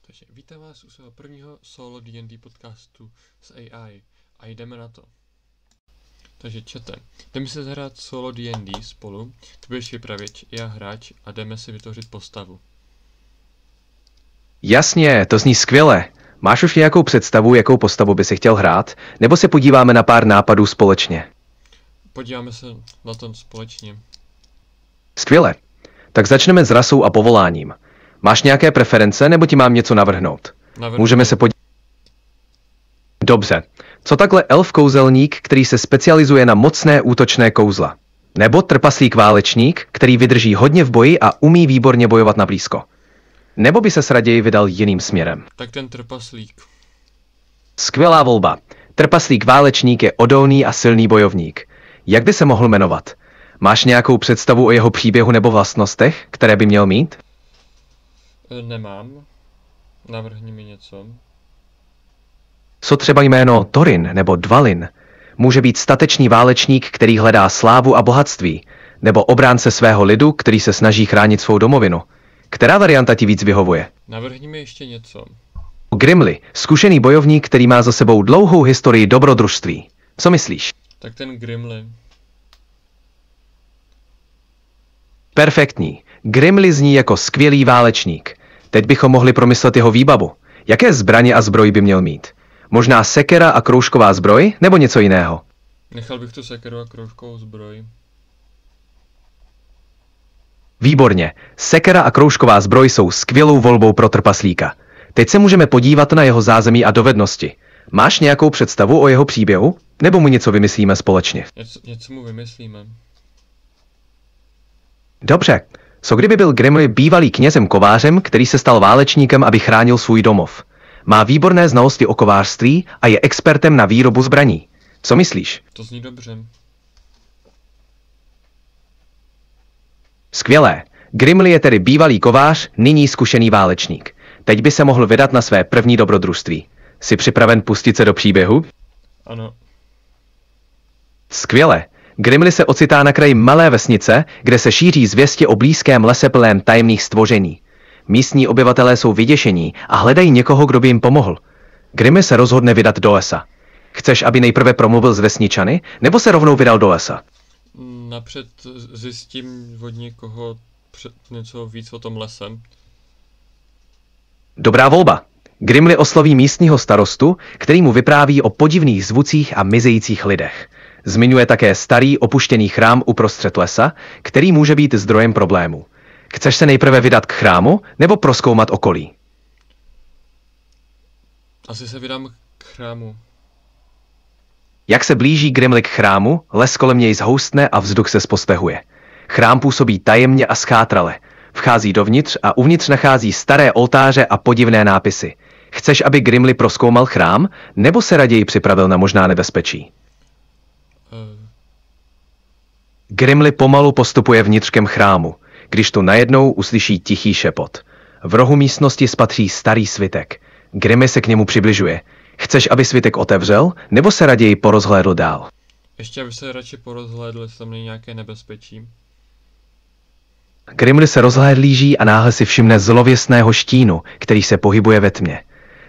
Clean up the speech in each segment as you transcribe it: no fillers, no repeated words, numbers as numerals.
Takže vítám vás u svého prvního solo D&D podcastu s AI a jdeme na to. Takže čete, jdeme se zahrát solo D&D spolu, ty budeš vypravěč, já hráč a jdeme si vytvořit postavu. Jasně, to zní skvěle. Máš už nějakou představu, jakou postavu by si chtěl hrát, nebo se podíváme na pár nápadů společně? Podíváme se na to společně. Skvěle. Tak začneme s rasou a povoláním. Máš nějaké preference, nebo ti mám něco navrhnout? Můžeme se podívat. Dobře. Co takhle elf kouzelník, který se specializuje na mocné útočné kouzla? Nebo trpaslík válečník, který vydrží hodně v boji a umí výborně bojovat na blízko? Nebo by ses raději vydal jiným směrem? Tak ten trpaslík. Skvělá volba. Trpaslík válečník je odolný a silný bojovník. Jak by se mohl jmenovat? Máš nějakou představu o jeho příběhu nebo vlastnostech, které by měl mít? Nemám. Navrhni mi něco. Co třeba jméno Thorin nebo Dvalin? Může být statečný válečník, který hledá slávu a bohatství, nebo obránce svého lidu, který se snaží chránit svou domovinu. Která varianta ti víc vyhovuje? Navrhni mi ještě něco. Grimly, zkušený bojovník, který má za sebou dlouhou historii dobrodružství. Co myslíš? Tak ten Grimly. Perfektní. Grimly zní jako skvělý válečník. Teď bychom mohli promyslet jeho výbavu. Jaké zbraně a zbroj by měl mít? Možná sekera a kroužková zbroj, nebo něco jiného? Nechal bych tu sekeru a kroužkovou zbroj. Výborně. Sekera a kroužková zbroj jsou skvělou volbou pro trpaslíka. Teď se můžeme podívat na jeho zázemí a dovednosti. Máš nějakou představu o jeho příběhu? Nebo mu něco vymyslíme společně? Něco mu vymyslíme. Dobře. Co kdyby byl Grimly bývalý knězem kovářem, který se stal válečníkem, aby chránil svůj domov? Má výborné znalosti o kovářství a je expertem na výrobu zbraní. Co myslíš? To zní dobře. Skvělé. Grimly je tedy bývalý kovář, nyní zkušený válečník. Teď by se mohl vydat na své první dobrodružství. Jsi připraven pustit se do příběhu? Ano. Skvěle. Grimly se ocitá na kraji malé vesnice, kde se šíří zvěsti o blízkém lese plném tajemných stvoření. Místní obyvatelé jsou vyděšení a hledají někoho, kdo by jim pomohl. Grimly se rozhodne vydat do lesa. Chceš, aby nejprve promluvil s vesničany, nebo se rovnou vydal do lesa? Napřed zjistím od někoho něco víc o tom lese. Dobrá volba. Grimly osloví místního starostu, který mu vypráví o podivných zvucích a mizejících lidech. Zmiňuje také starý opuštěný chrám uprostřed lesa, který může být zdrojem problémů. Chceš se nejprve vydat k chrámu, nebo prozkoumat okolí? Asi se vydám k chrámu. Jak se blíží Grimly k chrámu, les kolem něj zhoustne a vzduch se zpozdehuje. Chrám působí tajemně a schátrale. Vchází dovnitř a uvnitř nachází staré oltáře a podivné nápisy. Chceš, aby Grimly prozkoumal chrám, nebo se raději připravil na možná nebezpečí? Grimly pomalu postupuje vnitřkem chrámu, když tu najednou uslyší tichý šepot. V rohu místnosti spatří starý svitek. Grimly se k němu přibližuje. Chceš, aby svitek otevřel, nebo se raději porozhlédl dál? Ještě aby se radši porozhlédl, jestli tam není nějaké nebezpečí. Grimly se rozhlédlíží a náhle si všimne zlověstného štínu, který se pohybuje ve tmě.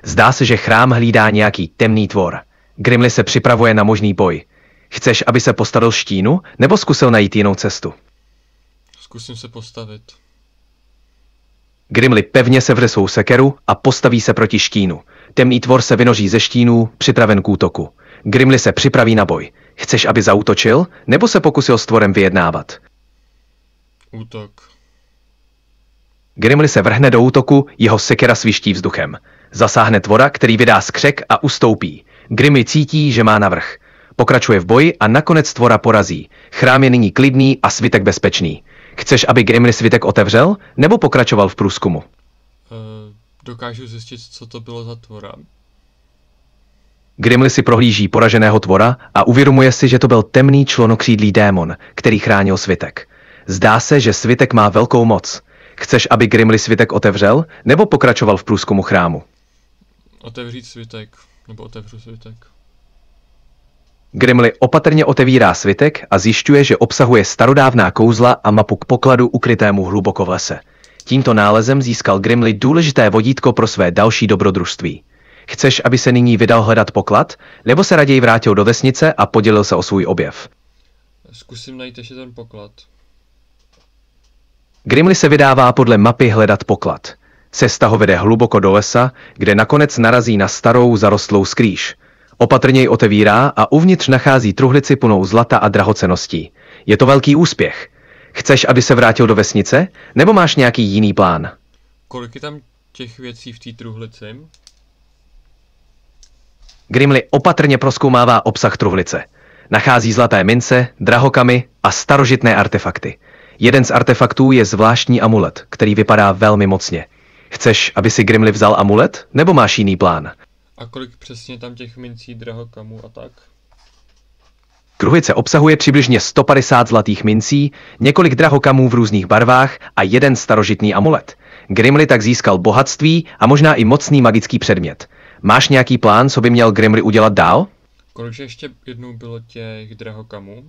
Zdá se, že chrám hlídá nějaký temný tvor. Grimly se připravuje na možný boj. Chceš, aby se postavil štínu, nebo zkusil najít jinou cestu? Zkusím se postavit. Grimly pevně sevře svou sekeru a postaví se proti štínu. Temný tvor se vynoří ze štínu, připraven k útoku. Grimly se připraví na boj. Chceš, aby zaútočil, nebo se pokusil s tvorem vyjednávat? Útok. Grimly se vrhne do útoku, jeho sekera sviští vzduchem. Zasáhne tvora, který vydá skřek a ustoupí. Grimly cítí, že má navrch. Pokračuje v boji a nakonec tvora porazí. Chrám je nyní klidný a svitek bezpečný. Chceš, aby Grimly svitek otevřel, nebo pokračoval v průzkumu? Dokážu zjistit, co to bylo za tvora. Grimly si prohlíží poraženého tvora a uvědomuje si, že to byl temný člunokřídlý démon, který chránil svitek. Zdá se, že svitek má velkou moc. Chceš, aby Grimly svitek otevřel, nebo pokračoval v průzkumu chrámu? Otevřít svitek, nebo otevřu svitek. Grimly opatrně otevírá svitek a zjišťuje, že obsahuje starodávná kouzla a mapu k pokladu ukrytému hluboko v lese. Tímto nálezem získal Grimli důležité vodítko pro své další dobrodružství. Chceš, aby se nyní vydal hledat poklad, nebo se raději vrátil do vesnice a podělil se o svůj objev? Zkusím najít ještě ten poklad. Grimli se vydává podle mapy hledat poklad. Cesta ho vede hluboko do lesa, kde nakonec narazí na starou zarostlou skrýš. Opatrně ji otevírá a uvnitř nachází truhlici plnou zlata a drahocenností. Je to velký úspěch. Chceš, aby se vrátil do vesnice, nebo máš nějaký jiný plán? Kolik je tam těch věcí v té truhlici? Grimli opatrně prozkoumává obsah truhlice. Nachází zlaté mince, drahokamy a starožitné artefakty. Jeden z artefaktů je zvláštní amulet, který vypadá velmi mocně. Chceš, aby si Grimli vzal amulet, nebo máš jiný plán? A kolik přesně tam těch mincí, drahokamů a tak? Truhlice obsahuje přibližně 150 zlatých mincí, několik drahokamů v různých barvách a jeden starožitný amulet. Grimli tak získal bohatství a možná i mocný magický předmět. Máš nějaký plán, co by měl Grimli udělat dál? Kolikže ještě jednou bylo těch drahokamů?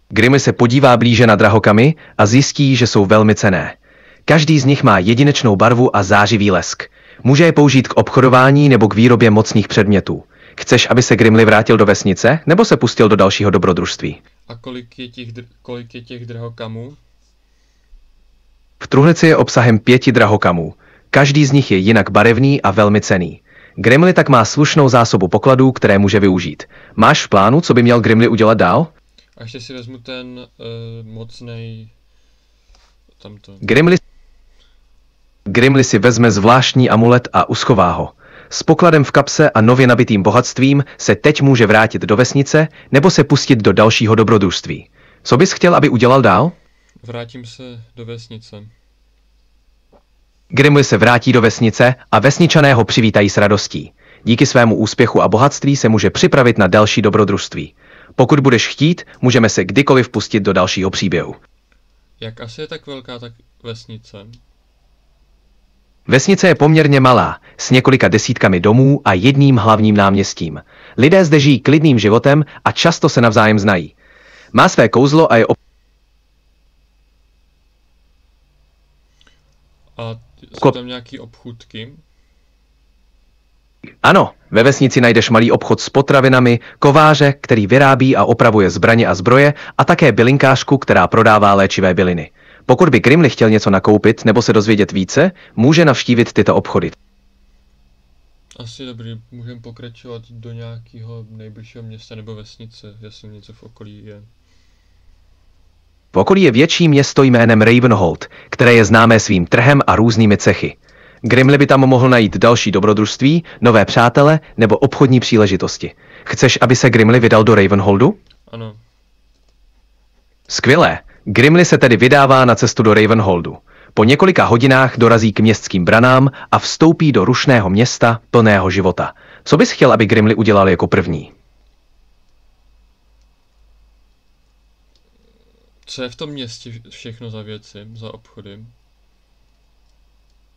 Grimli se podívá blíže na drahokamy a zjistí, že jsou velmi cenné. Každý z nich má jedinečnou barvu a zářivý lesk. Může je použít k obchodování nebo k výrobě mocných předmětů. Chceš, aby se Grimli vrátil do vesnice, nebo se pustil do dalšího dobrodružství? A kolik je těch drahokamů? V truhlici je obsahem 5 drahokamů. Každý z nich je jinak barevný a velmi cenný. Grimli tak má slušnou zásobu pokladů, které může využít. Máš v plánu, co by měl Grimli udělat dál? A ještě si vezmu ten mocnej... tamto. Grimli si vezme zvláštní amulet a uschová ho. S pokladem v kapse a nově nabitým bohatstvím se teď může vrátit do vesnice nebo se pustit do dalšího dobrodružství. Co bys chtěl, aby udělal dál? Vrátím se do vesnice. Grimli se vrátí do vesnice a vesničané ho přivítají s radostí. Díky svému úspěchu a bohatství se může připravit na další dobrodružství. Pokud budeš chtít, můžeme se kdykoliv pustit do dalšího příběhu. Jak asi je tak velká tak vesnice? Vesnice je poměrně malá, s několika desítkami domů a jedním hlavním náměstím. Lidé zde žijí klidným životem a často se navzájem znají. Má své kouzlo a je A jsou tam nějaký obchůdky? Ano, ve vesnici najdeš malý obchod s potravinami, kováře, který vyrábí a opravuje zbraně a zbroje, a také bylinkářku, která prodává léčivé byliny. Pokud by Grimli chtěl něco nakoupit nebo se dozvědět více, může navštívit tyto obchody. Asi dobrý, můžeme pokračovat do nějakého nejbližšího města nebo vesnice, jestli něco v okolí je. V okolí je větší město jménem Ravenhold, které je známé svým trhem a různými cechy. Grimli by tam mohl najít další dobrodružství, nové přátele nebo obchodní příležitosti. Chceš, aby se Grimli vydal do Ravenholdu? Ano. Skvělé. Grimli se tedy vydává na cestu do Ravenholdu. Po několika hodinách dorazí k městským branám a vstoupí do rušného města plného života. Co bys chtěl, aby Grimli udělal jako první? Co je v tom městě všechno za věci, za obchody?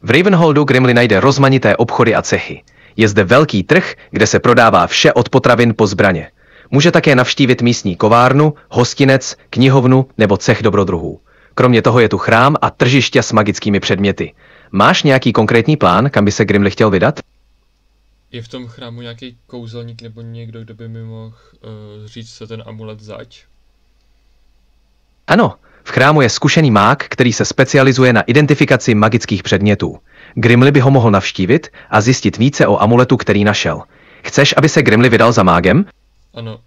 V Ravenholdu Grimli najde rozmanité obchody a cechy. Je zde velký trh, kde se prodává vše od potravin po zbraně. Může také navštívit místní kovárnu, hostinec, knihovnu nebo cech dobrodruhů. Kromě toho je tu chrám a tržiště s magickými předměty. Máš nějaký konkrétní plán, kam by se Grimli chtěl vydat? Je v tom chrámu nějaký kouzelník nebo někdo, kdo by mi mohl říct se ten amulet zač? Ano, v chrámu je zkušený mák, který se specializuje na identifikaci magických předmětů. Grimli by ho mohl navštívit a zjistit více o amuletu, který našel. Chceš, aby se Grimli vydal za mágem? Ano.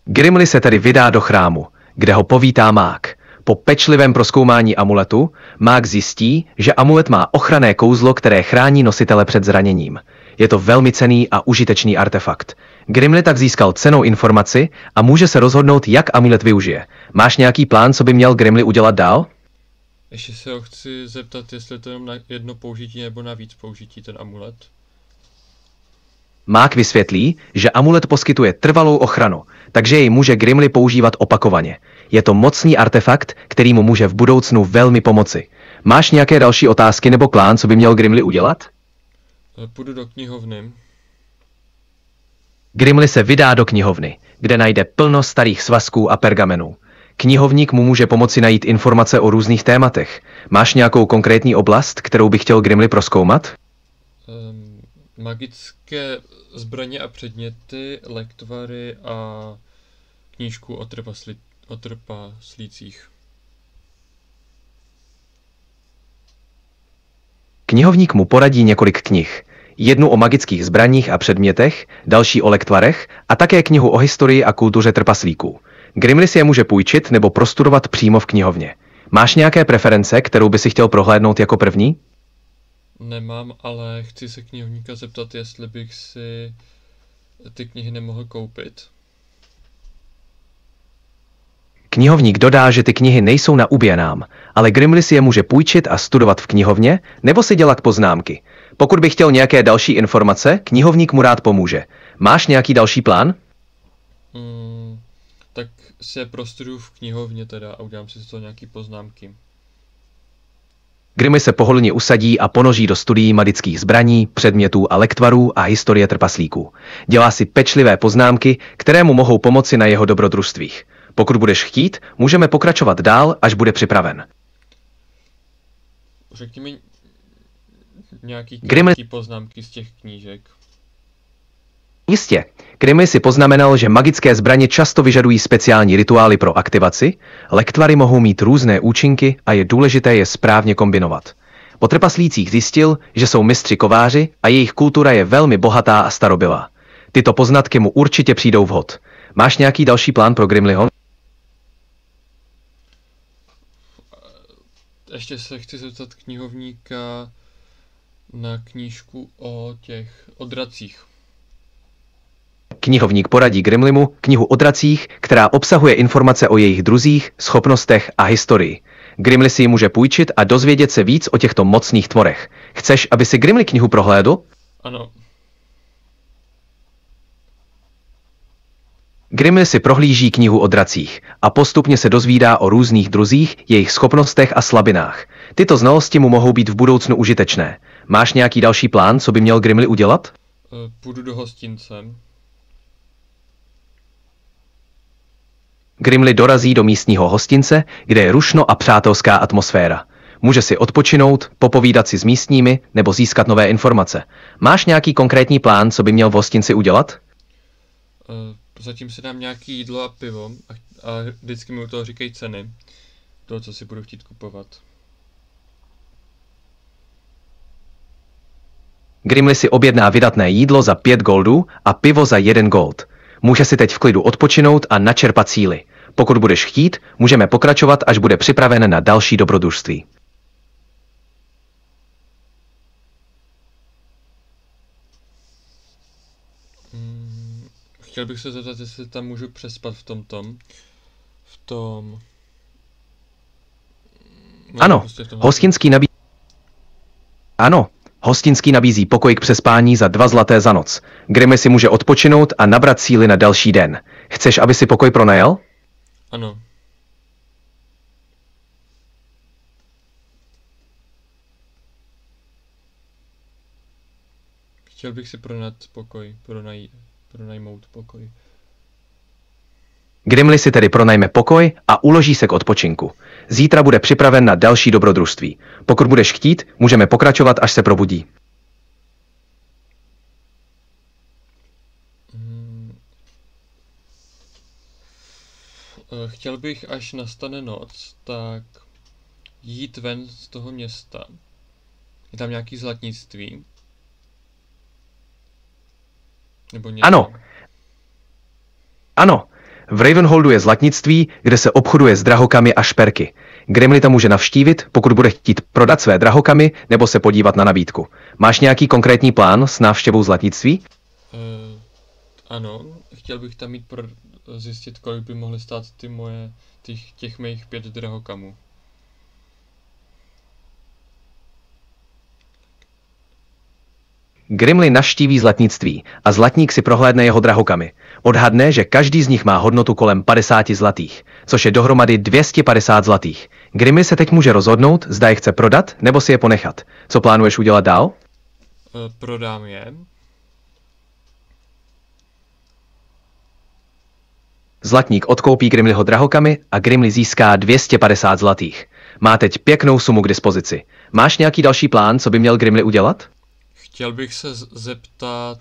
Grimli se tedy vydá do chrámu, kde ho povítá mák. Po pečlivém prozkoumání amuletu, mák zjistí, že amulet má ochranné kouzlo, které chrání nositele před zraněním. Je to velmi cenný a užitečný artefakt. Grimli tak získal cennou informaci a může se rozhodnout, jak amulet využije. Máš nějaký plán, co by měl Grimli udělat dál? Ještě se ho chci zeptat, jestli to jenom na jedno použití nebo na víc použití ten amulet. Mák vysvětlí, že amulet poskytuje trvalou ochranu, takže jej může Grimli používat opakovaně. Je to mocný artefakt, který mu může v budoucnu velmi pomoci. Máš nějaké další otázky nebo plán, co by měl Grimli udělat? Půjdu do knihovny. Grimli se vydá do knihovny, kde najde plno starých svazků a pergamenů. Knihovník mu může pomoci najít informace o různých tématech. Máš nějakou konkrétní oblast, kterou by chtěl Grimli prozkoumat? Magické zbraně a předměty, lektvary a knížku o trpaslících. Knihovník mu poradí několik knih. Jednu o magických zbraních a předmětech, další o lektvarech a také knihu o historii a kultuře trpaslíků. Grimli si je může půjčit nebo prostudovat přímo v knihovně. Máš nějaké preference, kterou by si chtěl prohlédnout jako první? Nemám, ale chci se knihovníka zeptat, jestli bych si ty knihy nemohl koupit. Knihovník dodá, že ty knihy nejsou na objednám, ale Grimli si je může půjčit a studovat v knihovně nebo si dělat poznámky. Pokud by chtěl nějaké další informace, knihovník mu rád pomůže. Máš nějaký další plán? Tak si je prostuduju v knihovně teda a udělám si z toho nějaký poznámky. Grimli se pohodlně usadí a ponoří do studií magických zbraní, předmětů a lektvarů a historie trpaslíků. Dělá si pečlivé poznámky, které mu mohou pomoci na jeho dobrodružstvích. Pokud budeš chtít, můžeme pokračovat dál, až bude připraven. Řekni mi nějaký poznámky z těch knížek. Jistě. Grimli si poznamenal, že magické zbraně často vyžadují speciální rituály pro aktivaci, lektvary mohou mít různé účinky a je důležité je správně kombinovat. Po trpaslících zjistil, že jsou mistři kováři a jejich kultura je velmi bohatá a starobylá. Tyto poznatky mu určitě přijdou vhod. Máš nějaký další plán pro Grimliho? Ještě se chci zeptat knihovníka na knížku o dracích. Knihovník poradí Grimlimu knihu o dracích, která obsahuje informace o jejich druzích, schopnostech a historii. Grimli si ji může půjčit a dozvědět se víc o těchto mocných tvorech. Chceš, aby si Grimli knihu prohlédl? Ano. Grimli si prohlíží knihu o dracích a postupně se dozvídá o různých druzích, jejich schopnostech a slabinách. Tyto znalosti mu mohou být v budoucnu užitečné. Máš nějaký další plán, co by měl Grimli udělat? Půjdu do hostince. Grimli dorazí do místního hostince, kde je rušno a přátelská atmosféra. Může si odpočinout, popovídat si s místními nebo získat nové informace. Máš nějaký konkrétní plán, co by měl v hostinci udělat? Zatím si dám nějaký jídlo a pivo a vždycky mi u toho říkají ceny. Toho, co si budu chtít kupovat. Grimli si objedná vydatné jídlo za 5 goldů a pivo za 1 gold. Může si teď v klidu odpočinout a načerpat síly. Pokud budeš chtít, můžeme pokračovat, až bude připraven na další dobrodružství. Chtěl bych se zeptat, jestli tam můžu přespat v tom... Ano, hostinský nabízí pokoj k přespání za 2 zlaté za noc. Grimli si může odpočinout a nabrat síly na další den. Chceš, aby si pokoj pronajal? Ano. Chtěl bych si pronajmout pokoj. Grimli si tedy pronajme pokoj a uloží se k odpočinku. Zítra bude připraven na další dobrodružství. Pokud budeš chtít, můžeme pokračovat, až se probudí. Chtěl bych, až nastane noc, tak jít ven z toho města. Je tam nějaký zlatnictví? Nebo něco? Ano. V Ravenholdu je zlatnictví, kde se obchoduje s drahokamy a šperky. Grimli to může navštívit, pokud bude chtít prodat své drahokamy nebo se podívat na nabídku. Máš nějaký konkrétní plán s návštěvou zlatnictví? Ano, chtěl bych tam mít zjistit, kolik by mohly stát těch mých 5 drahokamů. Grimli navštíví zlatnictví a zlatník si prohlédne jeho drahokamy. Odhadne, že každý z nich má hodnotu kolem 50 zlatých, což je dohromady 250 zlatých. Grimli se teď může rozhodnout, zda je chce prodat nebo si je ponechat. Co plánuješ udělat dál? Prodám je. Zlatník odkoupí Grimliho drahokamy a Grimli získá 250 zlatých. Má teď pěknou sumu k dispozici. Máš nějaký další plán, co by měl Grimli udělat? Chtěl bych se zeptat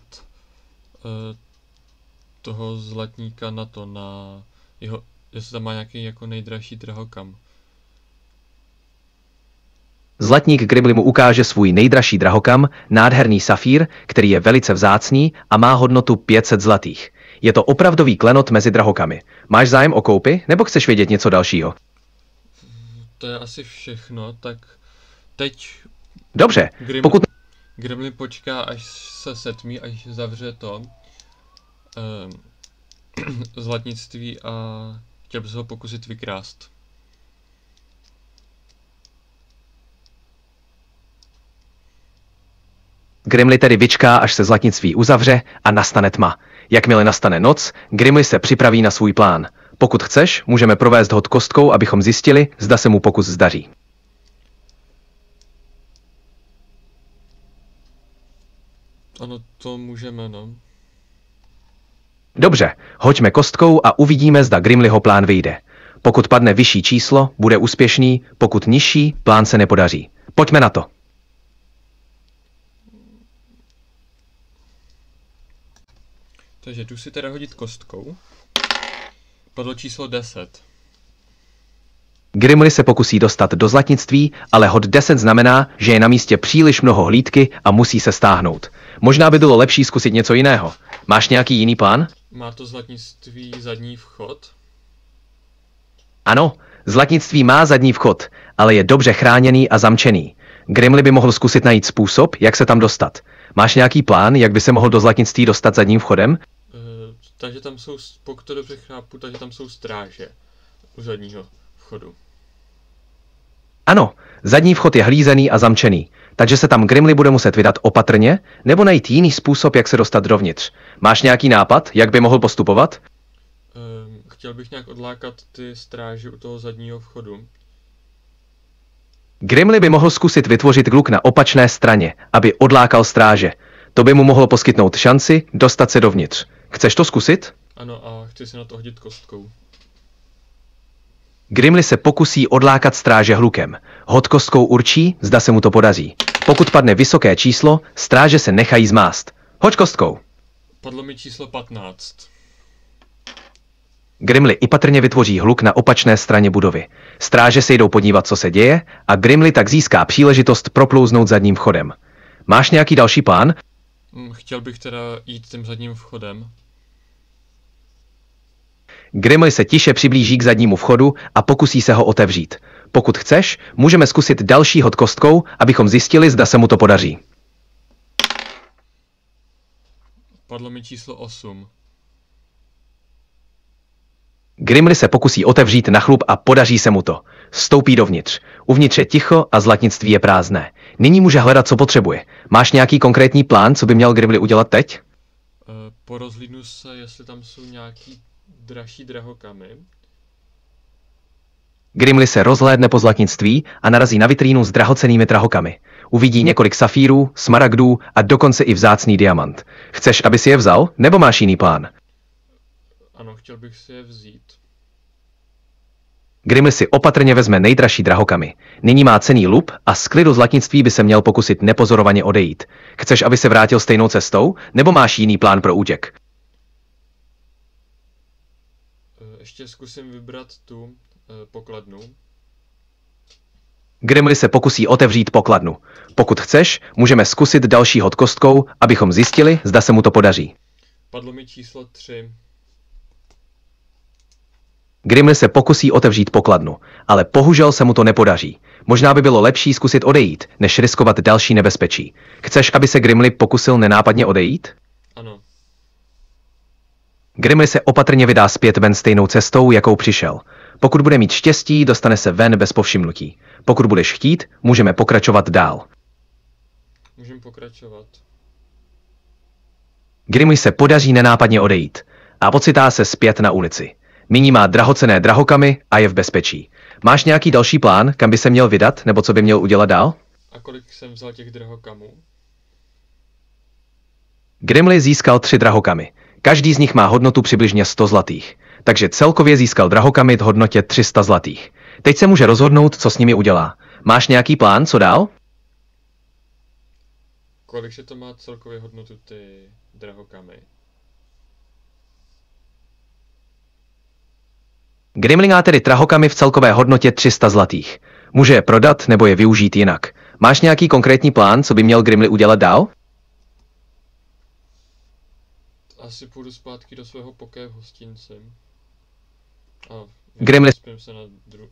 toho zlatníka na to, na jeho, jestli tam má nějaký jako nejdražší drahokam. Zlatník Grimli mu ukáže svůj nejdražší drahokam, nádherný safír, který je velice vzácný a má hodnotu 500 zlatých. Je to opravdový klenot mezi drahokamy. Máš zájem o koupi, nebo chceš vědět něco dalšího? To je asi všechno, tak teď... Dobře, pokud... Grimli počká, až se setmí, až zavře to zlatnictví a chtěl by se ho pokusit vykrást. Grimli tedy vyčká, až se zlatnictví uzavře a nastane tma. Jakmile nastane noc, Grimli se připraví na svůj plán. Pokud chceš, můžeme provést hod kostkou, abychom zjistili, zda se mu pokus zdaří. Ano, to můžeme, no. Dobře, hoďme kostkou a uvidíme, zda Grimliho plán vyjde. Pokud padne vyšší číslo, bude úspěšný, pokud nižší, plán se nepodaří. Pojďme na to. Takže jdu si teda hodit kostkou. Padlo číslo 10. Grimli se pokusí dostat do zlatnictví, ale hod 10 znamená, že je na místě příliš mnoho hlídky a musí se stáhnout. Možná by bylo lepší zkusit něco jiného. Máš nějaký jiný plán? Má to zlatnictví zadní vchod? Ano, zlatnictví má zadní vchod, ale je dobře chráněný a zamčený. Grimli by mohl zkusit najít způsob, jak se tam dostat. Máš nějaký plán, jak by se mohl do zlatnictví dostat zadním vchodem? Takže tam jsou, pokud to dobře chápu, takže tam jsou stráže u zadního vchodu. Ano, zadní vchod je hlízený a zamčený, takže se tam Grimli bude muset vydat opatrně, nebo najít jiný způsob, jak se dostat dovnitř. Máš nějaký nápad, jak by mohl postupovat? Chtěl bych nějak odlákat ty stráže u toho zadního vchodu. Grimli by mohl zkusit vytvořit gluk na opačné straně, aby odlákal stráže. To by mu mohlo poskytnout šanci dostat se dovnitř. Chceš to zkusit? Ano, a chci si na to hodit kostkou. Grimli se pokusí odlákat stráže hlukem. Hod kostkou určí, zda se mu to podaří. Pokud padne vysoké číslo, stráže se nechají zmást. Hoď kostkou. Padlo mi číslo 15. Grimli i patrně vytvoří hluk na opačné straně budovy. Stráže se jdou podívat, co se děje, a Grimli tak získá příležitost proplouznout zadním vchodem. Máš nějaký další plán? Chtěl bych teda jít tím zadním vchodem. Grimli se tiše přiblíží k zadnímu vchodu a pokusí se ho otevřít. Pokud chceš, můžeme zkusit další hod kostkou, abychom zjistili, zda se mu to podaří. Padlo mi číslo 8. Grimli se pokusí otevřít na chlup a podaří se mu to. Vstoupí dovnitř. Uvnitř je ticho a zlatnictví je prázdné. Nyní může hledat, co potřebuje. Máš nějaký konkrétní plán, co by měl Grimli udělat teď? Porozhlídnu se, jestli tam jsou nějaký dražší drahokamy. Grimli se rozhlédne po zlatnictví a narazí na vitrínu s drahocennými drahokamy. Uvidí několik safírů, smaragdů a dokonce i vzácný diamant. Chceš, aby si je vzal, nebo máš jiný plán? Ano, chtěl bych si je vzít. Grimli si opatrně vezme nejdražší drahokamy. Nyní má cenný lup a z klidu zlatnictví by se měl pokusit nepozorovaně odejít. Chceš, aby se vrátil stejnou cestou, nebo máš jiný plán pro útěk? Ještě zkusím vybrat tu pokladnu. Grimli se pokusí otevřít pokladnu. Pokud chceš, můžeme zkusit další hod kostkou, abychom zjistili, zda se mu to podaří. Padlo mi číslo 3. Grimli se pokusí otevřít pokladnu, ale bohužel se mu to nepodaří. Možná by bylo lepší zkusit odejít, než riskovat další nebezpečí. Chceš, aby se Grimli pokusil nenápadně odejít? Ano. Grimli se opatrně vydá zpět ven stejnou cestou, jakou přišel. Pokud bude mít štěstí, dostane se ven bez povšimnutí. Pokud budeš chtít, můžeme pokračovat dál. Můžeme pokračovat. Grimli se podaří nenápadně odejít a ocitá se zpět na ulici. Nyní má drahocenné drahokamy a je v bezpečí. Máš nějaký další plán, kam by se měl vydat, nebo co by měl udělat dál? A kolik jsem vzal těch drahokamů? Grimli získal 3 drahokamy. Každý z nich má hodnotu přibližně 100 zlatých. Takže celkově získal drahokamit hodnotě 300 zlatých. Teď se může rozhodnout, co s nimi udělá. Máš nějaký plán, co dál? Kolik se to má celkově hodnotu ty drahokamy? Grimli má tedy drahokamy v celkové hodnotě 300 zlatých. Může je prodat nebo je využít jinak. Máš nějaký konkrétní plán, co by měl Grimli udělat dál? Asi půjdu zpátky do svého pokoje v hostinci. A Grimli vyspím se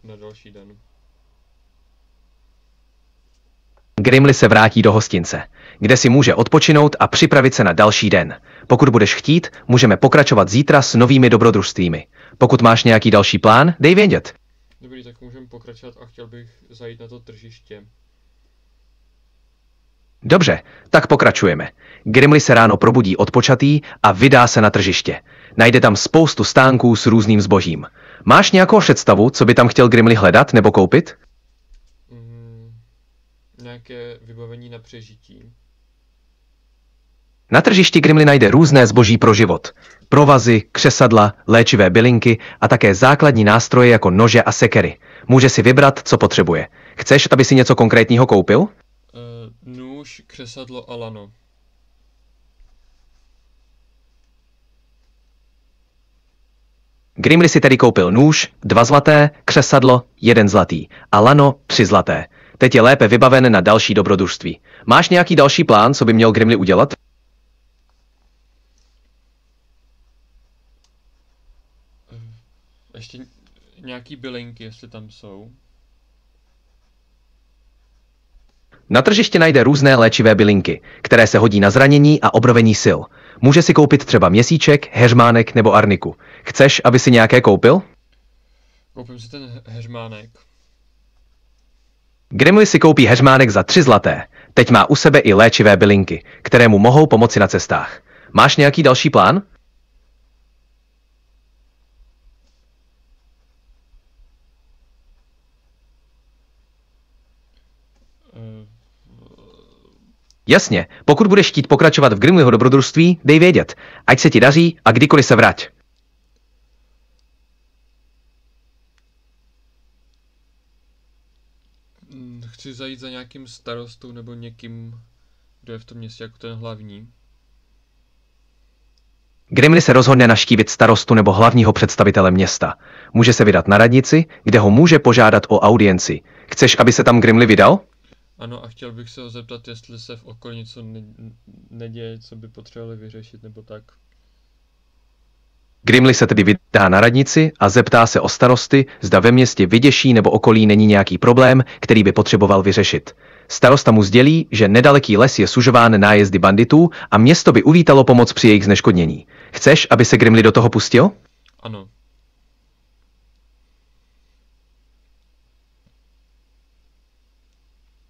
na další den. Grimli se vrátí do hostince, kde si může odpočinout a připravit se na další den. Pokud budeš chtít, můžeme pokračovat zítra s novými dobrodružstvími. Pokud máš nějaký další plán, dej vědět. Dobrý, tak můžeme pokračovat a chtěl bych zajít na to tržiště. Dobře, tak pokračujeme. Grimli se ráno probudí odpočatý a vydá se na tržiště. Najde tam spoustu stánků s různým zbožím. Máš nějakou představu, co by tam chtěl Grimli hledat nebo koupit? Nějaké vybavení na přežití. Na tržišti Grimli najde různé zboží pro život. Provazy, křesadla, léčivé bylinky a také základní nástroje jako nože a sekery. Může si vybrat, co potřebuje. Chceš, aby si něco konkrétního koupil? Nůž, křesadlo a lano. Grimli si tedy koupil nůž, 2 zlaté, křesadlo, 1 zlatý a lano, 3 zlaté. Teď je lépe vybaven na další dobrodružství. Máš nějaký další plán, co by měl Grimli udělat? Ještě nějaký bylinky, jestli tam jsou. Na tržišti najde různé léčivé bylinky, které se hodí na zranění a obnovení sil. Může si koupit třeba měsíček, heřmánek nebo arniku. Chceš, aby si nějaké koupil? Koupím si ten heřmánek. Grimli si koupí heřmánek za 3 zlaté. Teď má u sebe i léčivé bylinky, které mu mohou pomoci na cestách. Máš nějaký další plán? Jasně, pokud budeš chtít pokračovat v Grimliho dobrodružství, dej vědět. Ať se ti daří a kdykoliv se vrať. Chci zajít za nějakým starostou nebo někým, kdo je v tom městě jako ten hlavní. Grimli se rozhodne navštívit starostu nebo hlavního představitele města. Může se vydat na radnici, kde ho může požádat o audienci. Chceš, aby se tam Grimli vydal? Ano, a chtěl bych se ho zeptat, jestli se v okolí něco neděje, co by potřebovali vyřešit, nebo tak. Grimli se tedy vydá na radnici a zeptá se o starosty, zda ve městě Vyděší nebo okolí není nějaký problém, který by potřeboval vyřešit. Starosta mu sdělí, že nedaleký les je sužován nájezdy banditů a město by uvítalo pomoc při jejich zneškodnění. Chceš, aby se Grimli do toho pustil? Ano.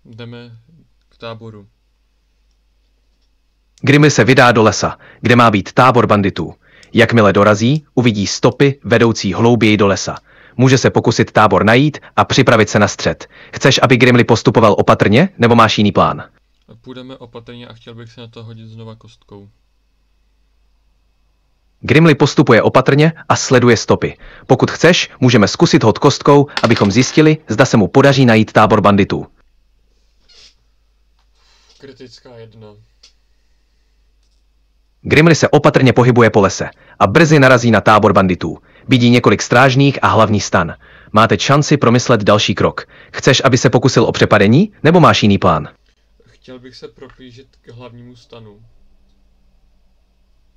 Jdeme k táboru. Grimli se vydá do lesa, kde má být tábor banditů. Jakmile dorazí, uvidí stopy vedoucí hlouběji do lesa. Může se pokusit tábor najít a připravit se na střet. Chceš, aby Grimli postupoval opatrně, nebo máš jiný plán? Půjdeme opatrně a chtěl bych se na to hodit znova kostkou. Grimli postupuje opatrně a sleduje stopy. Pokud chceš, můžeme zkusit hod kostkou, abychom zjistili, zda se mu podaří najít tábor banditů. Kritická 1. Grimli se opatrně pohybuje po lese a brzy narazí na tábor banditů. Vidí několik strážných a hlavní stan. Máte šanci promyslet další krok. Chceš, aby se pokusil o přepadení, nebo máš jiný plán? Chtěl bych se proplížit k hlavnímu stanu.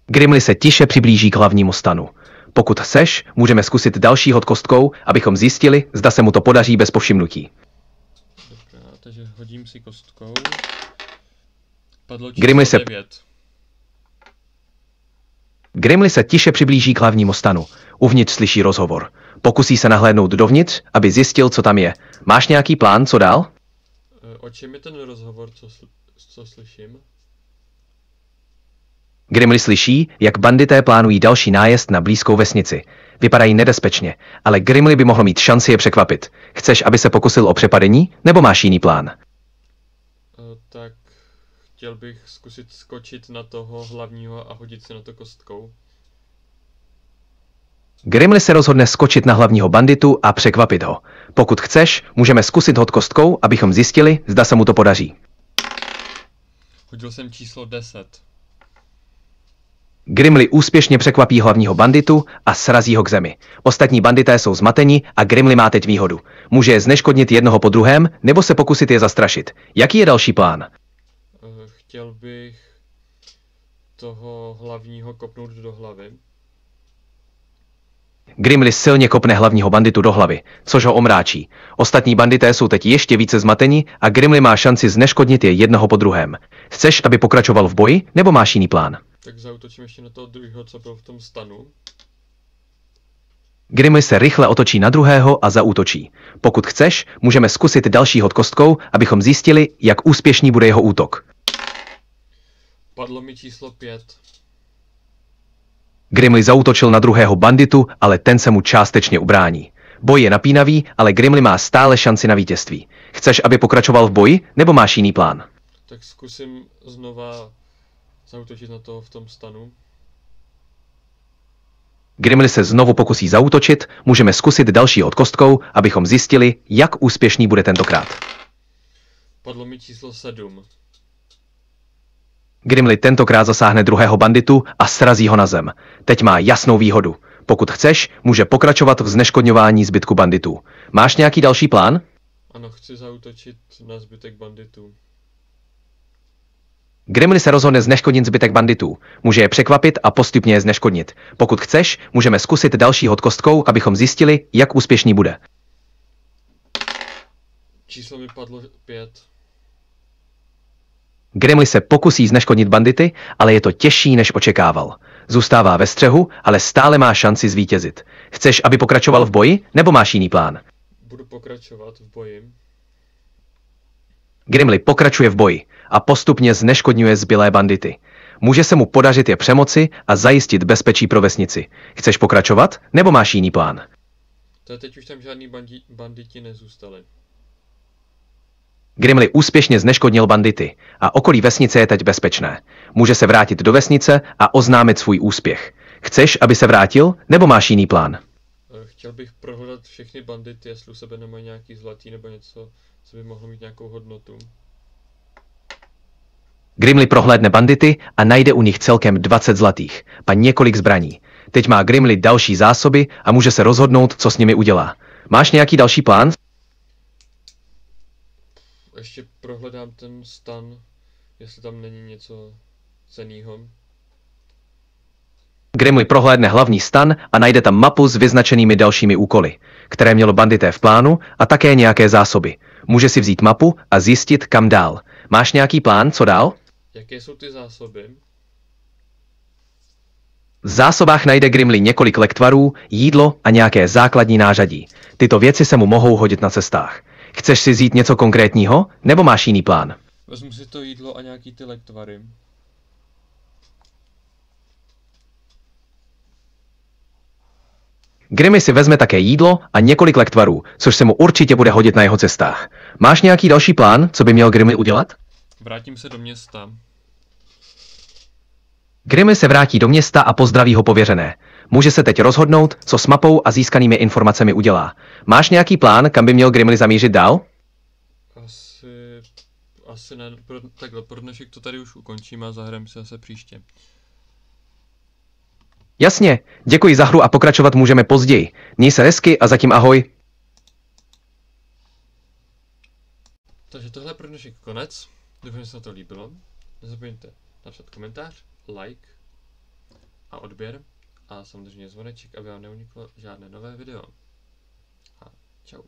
Grimli se tiše přiblíží k hlavnímu stanu. Pokud chceš, můžeme zkusit další hod kostkou, abychom zjistili, zda se mu to podaří bez povšimnutí. Dobrá, takže hodím si kostkou. Padlo Grimli číslo se 9. Grimli se tiše přiblíží k hlavnímu stanu. Uvnitř slyší rozhovor. Pokusí se nahlédnout dovnitř, aby zjistil, co tam je. Máš nějaký plán, co dál? O čem je ten rozhovor, co slyším? Grimli slyší, jak bandité plánují další nájezd na blízkou vesnici. Vypadají nebezpečně, ale Grimli by mohl mít šanci je překvapit. Chceš, aby se pokusil o přepadení, nebo máš jiný plán? Tak chtěl bych zkusit skočit na toho hlavního a hodit se na to kostkou. Grimly se rozhodne skočit na hlavního banditu a překvapit ho. Pokud chceš, můžeme zkusit hod kostkou, abychom zjistili, zda se mu to podaří. Hodil jsem číslo 10. Grimly úspěšně překvapí hlavního banditu a srazí ho k zemi. Ostatní bandité jsou zmateni a Grimly má teď výhodu. Může je zneškodnit jednoho po druhém, nebo se pokusit je zastrašit. Jaký je další plán? Chtěl bych toho hlavního kopnout do hlavy. Grimly silně kopne hlavního banditu do hlavy, což ho omráčí. Ostatní bandité jsou teď ještě více zmateni a Grimly má šanci zneškodnit je jednoho po druhém. Chceš, aby pokračoval v boji, nebo máš jiný plán? Tak zaútočím ještě na toho druhého, co byl v tom stanu. Grimly se rychle otočí na druhého a zaútočí. Pokud chceš, můžeme zkusit další hod kostkou, abychom zjistili, jak úspěšný bude jeho útok. Padlo mi číslo 5. Grimly zaútočil na druhého banditu, ale ten se mu částečně ubrání. Boj je napínavý, ale Grimly má stále šanci na vítězství. Chceš, aby pokračoval v boji, nebo máš jiný plán? Tak zkusím znova zaútočit na toho v tom stanu. Grimly se znovu pokusí zaútočit, můžeme zkusit další hod kostkou, abychom zjistili, jak úspěšný bude tentokrát. Padlo mi číslo 7. Grimly tentokrát zasáhne druhého banditu a srazí ho na zem. Teď má jasnou výhodu. Pokud chceš, může pokračovat v zneškodňování zbytku banditů. Máš nějaký další plán? Ano, chci zaútočit na zbytek banditů. Grimly se rozhodne zneškodnit zbytek banditů. Může je překvapit a postupně je zneškodnit. Pokud chceš, můžeme zkusit další hod kostkou, abychom zjistili, jak úspěšný bude. Číslo mi padlo 5. Grimly se pokusí zneškodnit bandity, ale je to těžší, než očekával. Zůstává ve střehu, ale stále má šanci zvítězit. Chceš, aby pokračoval v boji, nebo máš jiný plán? Budu pokračovat v boji. Grimly pokračuje v boji a postupně zneškodňuje zbylé bandity. Může se mu podařit je přemoci a zajistit bezpečí pro vesnici. Chceš pokračovat, nebo máš jiný plán? To teď už tam žádný banditi nezůstali. Grimly úspěšně zneškodnil bandity a okolí vesnice je teď bezpečné. Může se vrátit do vesnice a oznámit svůj úspěch. Chceš, aby se vrátil, nebo máš jiný plán? Chtěl bych prohledat všechny bandity, jestli u sebe nemají nějaký zlatý nebo něco, co by mohlo mít nějakou hodnotu. Grimly prohlédne bandity a najde u nich celkem 20 zlatých, pa několik zbraní. Teď má Grimly další zásoby a může se rozhodnout, co s nimi udělá. Máš nějaký další plán? Ještě prohledám ten stan, jestli tam není něco cennýho. Grimly prohlédne hlavní stan a najde tam mapu s vyznačenými dalšími úkoly, které mělo bandité v plánu a také nějaké zásoby. Může si vzít mapu a zjistit, kam dál. Máš nějaký plán, co dál? Jaké jsou ty zásoby? V zásobách najde Grimly několik lektvarů, jídlo a nějaké základní nářadí. Tyto věci se mu mohou hodit na cestách. Chceš si vzít něco konkrétního, nebo máš jiný plán? Vezmu si to jídlo a nějaký ty lektvary. Grimly si vezme také jídlo a několik lektvarů, což se mu určitě bude hodit na jeho cestách. Máš nějaký další plán, co by měl Grimly udělat? Vrátím se do města. Grimly se vrátí do města a pozdraví ho pověřené. Může se teď rozhodnout, co s mapou a získanými informacemi udělá. Máš nějaký plán, kam by měl Grimly zamířit dál? Asi ne. Takhle, pro dnešek to tady už ukončím a zahrajeme se zase příště. Jasně, děkuji za hru a pokračovat můžeme později. Měj se hezky a zatím ahoj. Takže tohle je pro dnešek konec. Doufám, že se vám to líbilo. Nezapomeňte napsat komentář, like a odběr. A samozřejmě zvoneček, aby vám neuniklo žádné nové video. A čau.